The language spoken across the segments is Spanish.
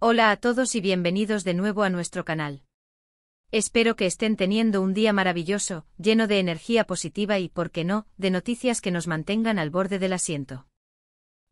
Hola a todos y bienvenidos de nuevo a nuestro canal. Espero que estén teniendo un día maravilloso, lleno de energía positiva y, por qué no, de noticias que nos mantengan al borde del asiento.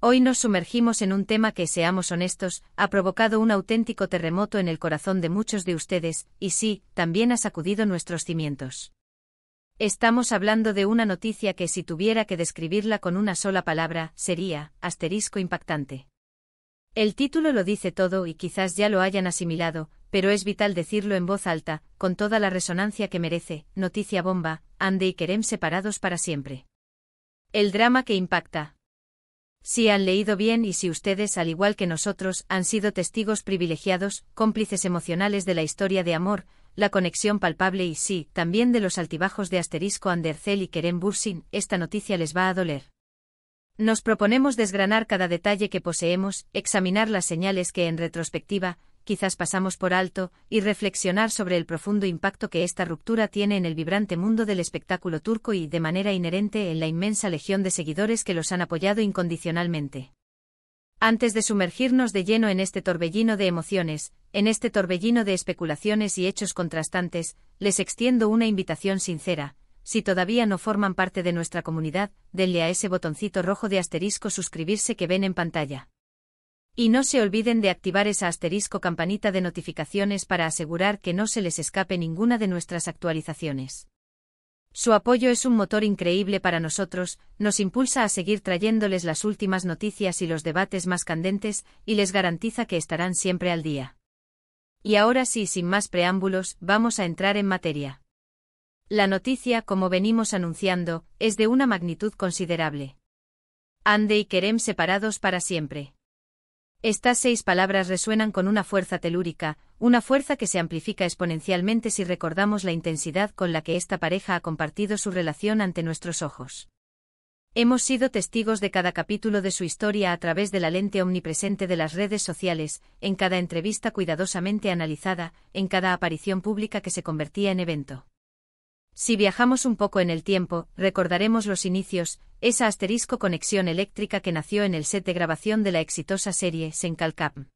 Hoy nos sumergimos en un tema que, seamos honestos, ha provocado un auténtico terremoto en el corazón de muchos de ustedes, y sí, también ha sacudido nuestros cimientos. Estamos hablando de una noticia que, si tuviera que describirla con una sola palabra, sería impactante. El título lo dice todo y quizás ya lo hayan asimilado, pero es vital decirlo en voz alta, con toda la resonancia que merece. Noticia bomba: Hande y Kerem separados para siempre. El drama que impacta. Si han leído bien y si ustedes, al igual que nosotros, han sido testigos privilegiados, cómplices emocionales de la historia de amor, la conexión palpable y sí, también de los altibajos de Andercel y Kerem Bürsin, esta noticia les va a doler. Nos proponemos desgranar cada detalle que poseemos, examinar las señales que en retrospectiva, quizás pasamos por alto, y reflexionar sobre el profundo impacto que esta ruptura tiene en el vibrante mundo del espectáculo turco y, de manera inherente, en la inmensa legión de seguidores que los han apoyado incondicionalmente. Antes de sumergirnos de lleno en este torbellino de emociones, en este torbellino de especulaciones y hechos contrastantes, les extiendo una invitación sincera. Si todavía no forman parte de nuestra comunidad, denle a ese botoncito rojo de suscribirse que ven en pantalla. Y no se olviden de activar esa campanita de notificaciones para asegurar que no se les escape ninguna de nuestras actualizaciones. Su apoyo es un motor increíble para nosotros, nos impulsa a seguir trayéndoles las últimas noticias y los debates más candentes, y les garantiza que estarán siempre al día. Y ahora sí, sin más preámbulos, vamos a entrar en materia. La noticia, como venimos anunciando, es de una magnitud considerable. Hande y Kerem separados para siempre. Estas 6 palabras resuenan con una fuerza telúrica, una fuerza que se amplifica exponencialmente si recordamos la intensidad con la que esta pareja ha compartido su relación ante nuestros ojos. Hemos sido testigos de cada capítulo de su historia a través de la lente omnipresente de las redes sociales, en cada entrevista cuidadosamente analizada, en cada aparición pública que se convertía en evento. Si viajamos un poco en el tiempo, recordaremos los inicios, esa conexión eléctrica que nació en el set de grabación de la exitosa serie Senkalkapm.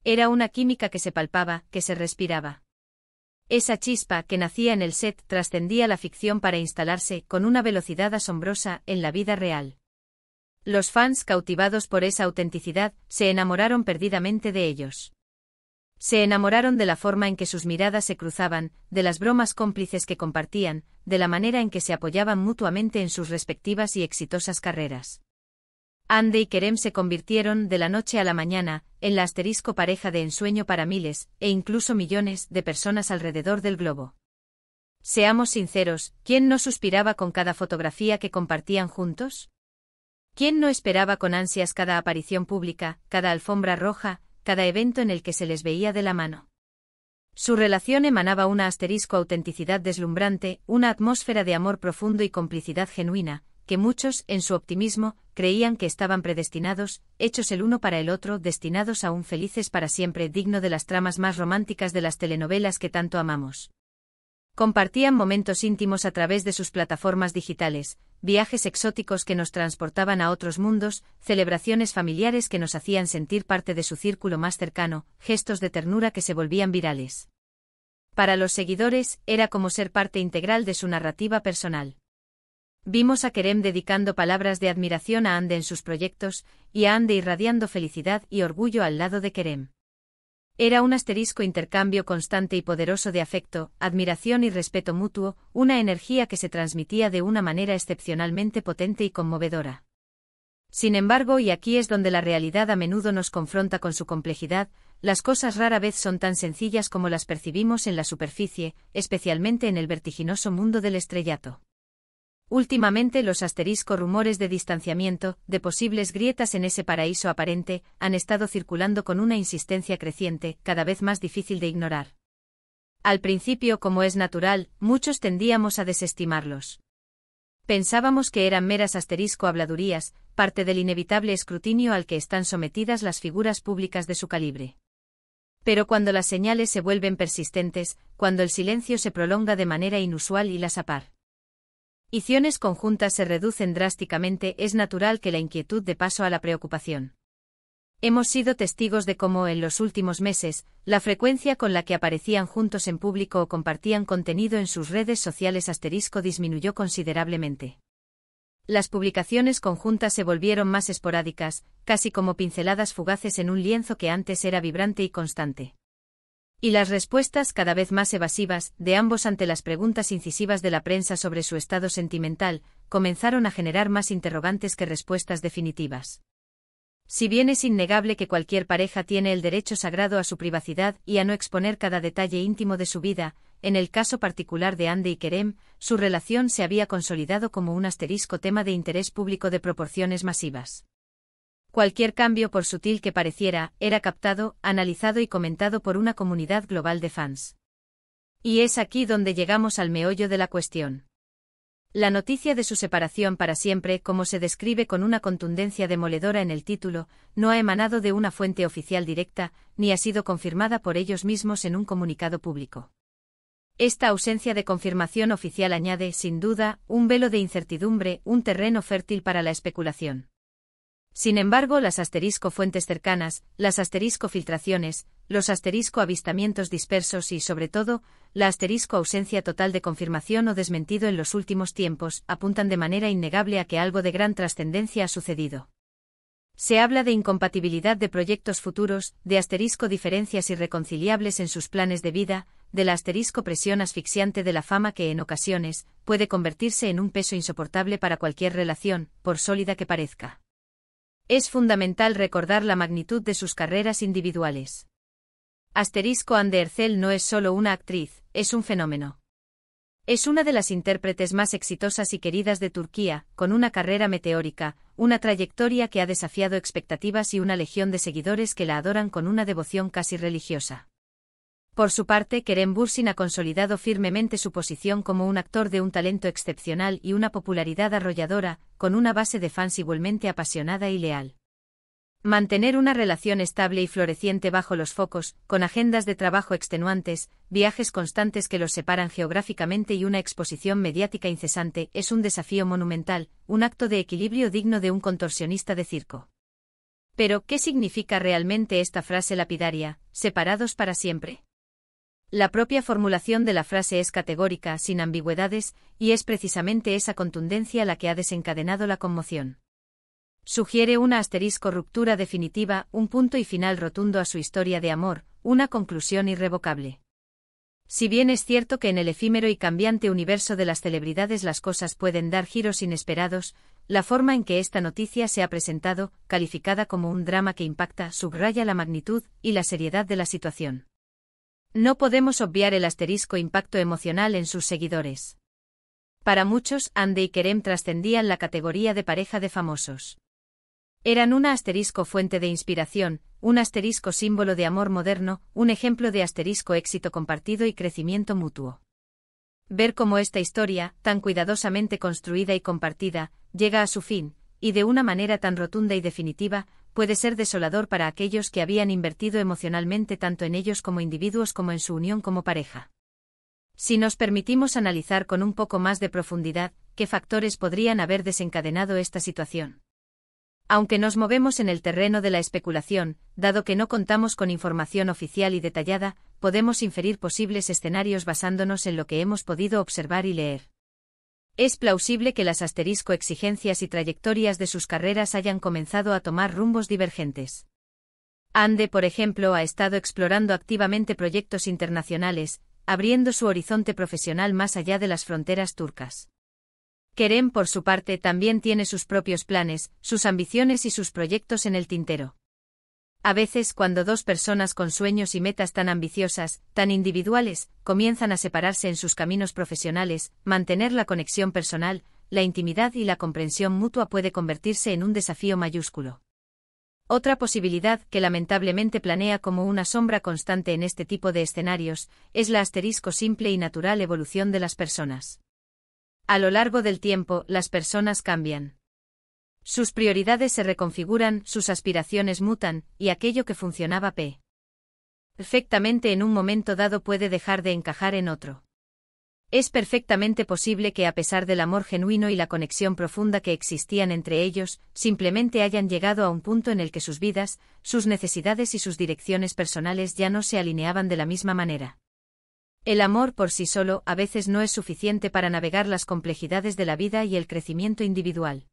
Era una química que se palpaba, que se respiraba. Esa chispa que nacía en el set trascendía la ficción para instalarse, con una velocidad asombrosa, en la vida real. Los fans, cautivados por esa autenticidad, se enamoraron perdidamente de ellos. Se enamoraron de la forma en que sus miradas se cruzaban, de las bromas cómplices que compartían, de la manera en que se apoyaban mutuamente en sus respectivas y exitosas carreras. Hande y Kerem se convirtieron, de la noche a la mañana, en la pareja de ensueño para miles, e incluso millones, de personas alrededor del globo. Seamos sinceros, ¿quién no suspiraba con cada fotografía que compartían juntos? ¿Quién no esperaba con ansias cada aparición pública, cada alfombra roja, cada evento en el que se les veía de la mano? Su relación emanaba una autenticidad deslumbrante, una atmósfera de amor profundo y complicidad genuina, que muchos, en su optimismo, creían que estaban predestinados, hechos el uno para el otro, destinados a un felices para siempre, digno de las tramas más románticas de las telenovelas que tanto amamos. Compartían momentos íntimos a través de sus plataformas digitales, viajes exóticos que nos transportaban a otros mundos, celebraciones familiares que nos hacían sentir parte de su círculo más cercano, gestos de ternura que se volvían virales. Para los seguidores, era como ser parte integral de su narrativa personal. Vimos a Kerem dedicando palabras de admiración a Hande en sus proyectos, y a Hande irradiando felicidad y orgullo al lado de Kerem. Era un intercambio constante y poderoso de afecto, admiración y respeto mutuo, una energía que se transmitía de una manera excepcionalmente potente y conmovedora. Sin embargo, y aquí es donde la realidad a menudo nos confronta con su complejidad, las cosas rara vez son tan sencillas como las percibimos en la superficie, especialmente en el vertiginoso mundo del estrellato. Últimamente los rumores de distanciamiento, de posibles grietas en ese paraíso aparente, han estado circulando con una insistencia creciente, cada vez más difícil de ignorar. Al principio, como es natural, muchos tendíamos a desestimarlos. Pensábamos que eran meras habladurías, parte del inevitable escrutinio al que están sometidas las figuras públicas de su calibre. Pero cuando las señales se vuelven persistentes, cuando el silencio se prolonga de manera inusual y las acciones conjuntas se reducen drásticamente, es natural que la inquietud dé paso a la preocupación. Hemos sido testigos de cómo, en los últimos meses, la frecuencia con la que aparecían juntos en público o compartían contenido en sus redes sociales * disminuyó considerablemente. Las publicaciones conjuntas se volvieron más esporádicas, casi como pinceladas fugaces en un lienzo que antes era vibrante y constante. Y las respuestas cada vez más evasivas, de ambos ante las preguntas incisivas de la prensa sobre su estado sentimental, comenzaron a generar más interrogantes que respuestas definitivas. Si bien es innegable que cualquier pareja tiene el derecho sagrado a su privacidad y a no exponer cada detalle íntimo de su vida, en el caso particular de Hande y Kerem, su relación se había consolidado como un tema de interés público de proporciones masivas. Cualquier cambio, por sutil que pareciera, era captado, analizado y comentado por una comunidad global de fans. Y es aquí donde llegamos al meollo de la cuestión. La noticia de su separación para siempre, como se describe con una contundencia demoledora en el título, no ha emanado de una fuente oficial directa, ni ha sido confirmada por ellos mismos en un comunicado público. Esta ausencia de confirmación oficial añade, sin duda, un velo de incertidumbre, un terreno fértil para la especulación. Sin embargo, las fuentes cercanas, las filtraciones, los avistamientos dispersos y, sobre todo, la ausencia total de confirmación o desmentido en los últimos tiempos, apuntan de manera innegable a que algo de gran trascendencia ha sucedido. Se habla de incompatibilidad de proyectos futuros, de diferencias irreconciliables en sus planes de vida, de la presión asfixiante de la fama que, en ocasiones, puede convertirse en un peso insoportable para cualquier relación, por sólida que parezca. Es fundamental recordar la magnitud de sus carreras individuales. Hande Erçel no es solo una actriz, es un fenómeno. Es una de las intérpretes más exitosas y queridas de Turquía, con una carrera meteórica, una trayectoria que ha desafiado expectativas y una legión de seguidores que la adoran con una devoción casi religiosa. Por su parte, Kerem Bürsin ha consolidado firmemente su posición como un actor de un talento excepcional y una popularidad arrolladora, con una base de fans igualmente apasionada y leal. Mantener una relación estable y floreciente bajo los focos, con agendas de trabajo extenuantes, viajes constantes que los separan geográficamente y una exposición mediática incesante, es un desafío monumental, un acto de equilibrio digno de un contorsionista de circo. Pero, ¿qué significa realmente esta frase lapidaria, separados para siempre? La propia formulación de la frase es categórica, sin ambigüedades, y es precisamente esa contundencia la que ha desencadenado la conmoción. Sugiere una ruptura definitiva, un punto y final rotundo a su historia de amor, una conclusión irrevocable. Si bien es cierto que en el efímero y cambiante universo de las celebridades las cosas pueden dar giros inesperados, la forma en que esta noticia se ha presentado, calificada como un drama que impacta, subraya la magnitud y la seriedad de la situación. No podemos obviar el impacto emocional en sus seguidores. Para muchos, Hande y Kerem trascendían la categoría de pareja de famosos. Eran una fuente de inspiración, un símbolo de amor moderno, un ejemplo de éxito compartido y crecimiento mutuo. Ver cómo esta historia, tan cuidadosamente construida y compartida, llega a su fin, y de una manera tan rotunda y definitiva, puede ser desolador para aquellos que habían invertido emocionalmente tanto en ellos como individuos como en su unión como pareja. Si nos permitimos analizar con un poco más de profundidad, ¿qué factores podrían haber desencadenado esta situación? Aunque nos movemos en el terreno de la especulación, dado que no contamos con información oficial y detallada, podemos inferir posibles escenarios basándonos en lo que hemos podido observar y leer. Es plausible que las exigencias y trayectorias de sus carreras hayan comenzado a tomar rumbos divergentes. Hande, por ejemplo, ha estado explorando activamente proyectos internacionales, abriendo su horizonte profesional más allá de las fronteras turcas. Kerem, por su parte, también tiene sus propios planes, sus ambiciones y sus proyectos en el tintero. A veces, cuando dos personas con sueños y metas tan ambiciosas, tan individuales, comienzan a separarse en sus caminos profesionales, mantener la conexión personal, la intimidad y la comprensión mutua puede convertirse en un desafío mayúsculo. Otra posibilidad, que lamentablemente planea como una sombra constante en este tipo de escenarios, es la simple y natural evolución de las personas. A lo largo del tiempo, las personas cambian. Sus prioridades se reconfiguran, sus aspiraciones mutan, y aquello que funcionaba perfectamente en un momento dado puede dejar de encajar en otro. Es perfectamente posible que a pesar del amor genuino y la conexión profunda que existían entre ellos, simplemente hayan llegado a un punto en el que sus vidas, sus necesidades y sus direcciones personales ya no se alineaban de la misma manera. El amor por sí solo a veces no es suficiente para navegar las complejidades de la vida y el crecimiento individual.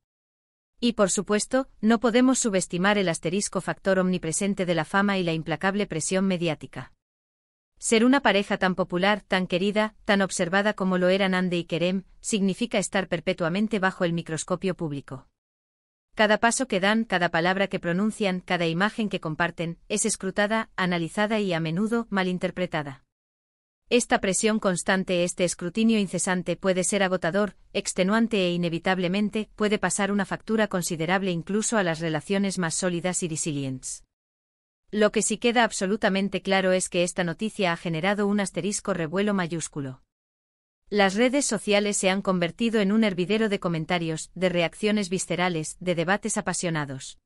Y por supuesto, no podemos subestimar el asterisco factor omnipresente de la fama y la implacable presión mediática. Ser una pareja tan popular, tan querida, tan observada como lo eran Ande y Kerem, significa estar perpetuamente bajo el microscopio público. Cada paso que dan, cada palabra que pronuncian, cada imagen que comparten, es escrutada, analizada y a menudo malinterpretada. Esta presión constante, este escrutinio incesante puede ser agotador, extenuante e inevitablemente puede pasar una factura considerable incluso a las relaciones más sólidas y resilientes. Lo que sí queda absolutamente claro es que esta noticia ha generado un asterisco revuelo mayúsculo. Las redes sociales se han convertido en un hervidero de comentarios, de reacciones viscerales, de debates apasionados.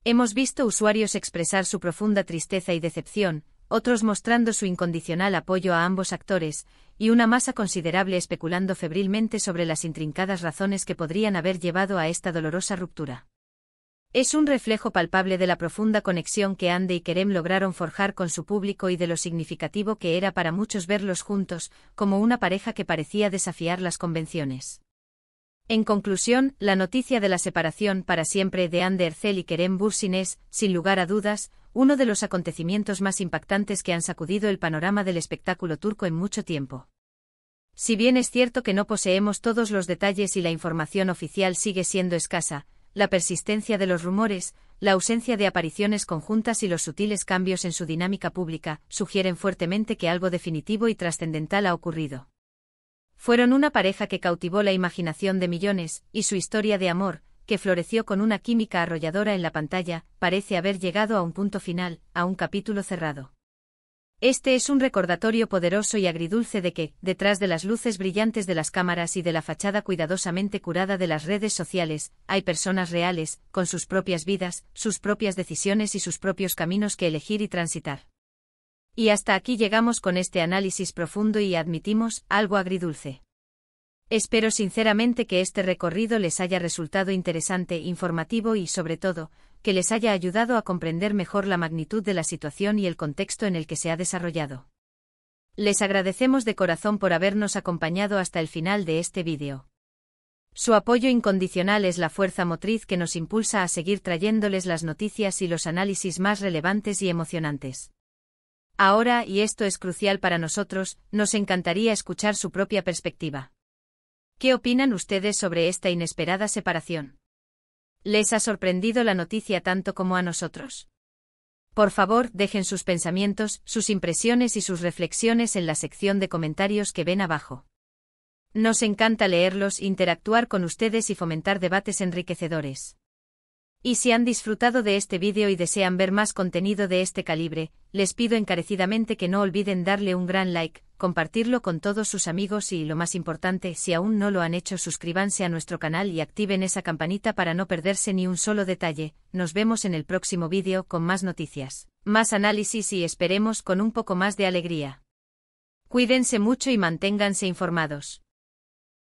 Hemos visto usuarios expresar su profunda tristeza y decepción, otros mostrando su incondicional apoyo a ambos actores, y una masa considerable especulando febrilmente sobre las intrincadas razones que podrían haber llevado a esta dolorosa ruptura. Es un reflejo palpable de la profunda conexión que Ande y Kerem lograron forjar con su público y de lo significativo que era para muchos verlos juntos, como una pareja que parecía desafiar las convenciones. En conclusión, la noticia de la separación para siempre de Hande Erçel y Kerem Bürsin es, sin lugar a dudas, uno de los acontecimientos más impactantes que han sacudido el panorama del espectáculo turco en mucho tiempo. Si bien es cierto que no poseemos todos los detalles y la información oficial sigue siendo escasa, la persistencia de los rumores, la ausencia de apariciones conjuntas y los sutiles cambios en su dinámica pública sugieren fuertemente que algo definitivo y trascendental ha ocurrido. Fueron una pareja que cautivó la imaginación de millones, y su historia de amor, que floreció con una química arrolladora en la pantalla, parece haber llegado a un punto final, a un capítulo cerrado. Este es un recordatorio poderoso y agridulce de que, detrás de las luces brillantes de las cámaras y de la fachada cuidadosamente curada de las redes sociales, hay personas reales, con sus propias vidas, sus propias decisiones y sus propios caminos que elegir y transitar. Y hasta aquí llegamos con este análisis profundo y admitimos, algo agridulce. Espero sinceramente que este recorrido les haya resultado interesante, informativo y, sobre todo, que les haya ayudado a comprender mejor la magnitud de la situación y el contexto en el que se ha desarrollado. Les agradecemos de corazón por habernos acompañado hasta el final de este vídeo. Su apoyo incondicional es la fuerza motriz que nos impulsa a seguir trayéndoles las noticias y los análisis más relevantes y emocionantes. Ahora, y esto es crucial para nosotros, nos encantaría escuchar su propia perspectiva. ¿Qué opinan ustedes sobre esta inesperada separación? ¿Les ha sorprendido la noticia tanto como a nosotros? Por favor, dejen sus pensamientos, sus impresiones y sus reflexiones en la sección de comentarios que ven abajo. Nos encanta leerlos, interactuar con ustedes y fomentar debates enriquecedores. Y si han disfrutado de este vídeo y desean ver más contenido de este calibre, les pido encarecidamente que no olviden darle un gran like, compartirlo con todos sus amigos y, lo más importante, si aún no lo han hecho, suscríbanse a nuestro canal y activen esa campanita para no perderse ni un solo detalle. Nos vemos en el próximo vídeo con más noticias, más análisis y esperemos con un poco más de alegría. Cuídense mucho y manténganse informados.